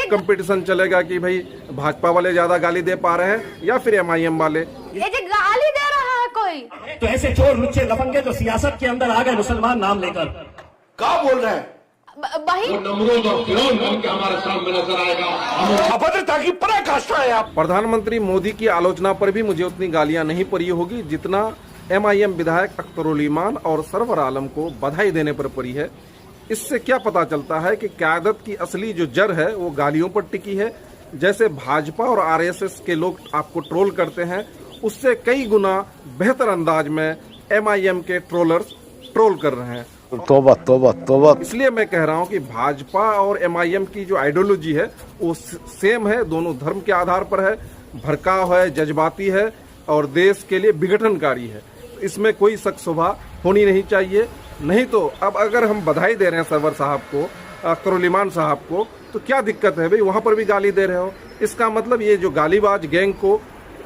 Competition चलेगा कि भाई भाजपा वाले ज्यादा गाली दे पा रहे हैं या फिर MIM वाले। ये जो गाली दे रहा है कोई, तो ऐसे चोर लुच्चे लफंगे जो सियासत के अंदर आ गए मुसलमान नाम लेकर, क्या बोल रहे हैं? वही नमरूद और फिरौन बन के हमारे सामने नजर आएगा। अभद्रता की पराकाष्ठा है आप। प्रधानमंत्री मोदी की आलोचना पर भी मुझे उतनी गालियां नहीं पड़ी होगी जितना MIM विधायक अख्तरुल ईमान और सरवर आलम को बधाई देने पर पड़ी है। इससे क्या पता चलता है कि क़यादत की असली जो जड़ है वो गालियों पर टिकी है। जैसे भाजपा और RSS के लोग आपको ट्रोल करते हैं, उससे कई गुना बेहतर अंदाज में MIM के ट्रोलर्स ट्रोल कर रहे हैं। तौबा तौबा तौबा। इसलिए मैं कह रहा हूं कि भाजपा और MIM की जो आइडियोलॉजी है वो सेम है, दोनों धर्म के आधार पर है, भड़काव है, जज्बाती है और देश के लिए विघटनकारी है। इसमें कोई शक शुबा होनी नहीं चाहिए। नहीं तो अब अगर हम बधाई दे रहे हैं सरवर साहब को, अख्तरुल ईमान साहब को, तो क्या दिक्कत है भाई, वहां पर भी गाली दे रहे हो। इसका मतलब ये जो गालीबाज गैंग को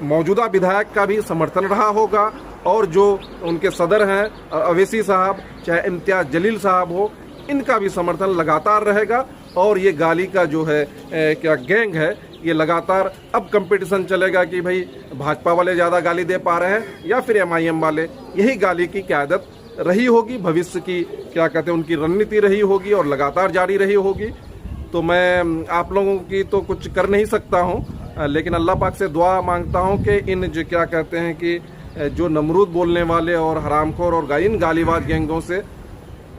मौजूदा विधायक का भी समर्थन रहा होगा और जो उनके सदर हैं अवैसी साहब, चाहे इम्तियाज जलील साहब हो, इनका भी समर्थन लगातार रहेगा। और ये गाली का जो है क्या गैंग है, ये लगातार अब कंपटीशन चलेगा कि भाई भाजपा वाले ज़्यादा गाली दे पा रहे हैं या फिर MIM वाले। यही गाली की क़यादत रही होगी, भविष्य की क्या कहते हैं उनकी रणनीति रही होगी और लगातार जारी रही होगी। तो मैं आप लोगों की तो कुछ कर नहीं सकता हूँ, लेकिन अल्लाह पाक से दुआ मांगता हूँ कि इन जो क्या कहते हैं कि जो नमरूद बोलने वाले और हरामखोर और इन गालीबाज गैंगों से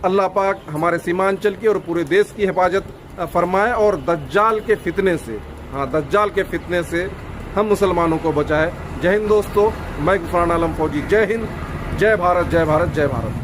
अल्लाह पाक हमारे सीमांचल की और पूरे देश की हिफाजत फरमाए और दज्जाल के फितने से, दज्जाल के फितने से हम मुसलमानों को बचाए। जय हिंद दोस्तों, मैं गफरान आलम फौजी। जय हिंद, जय भारत, जय भारत, जय भारत।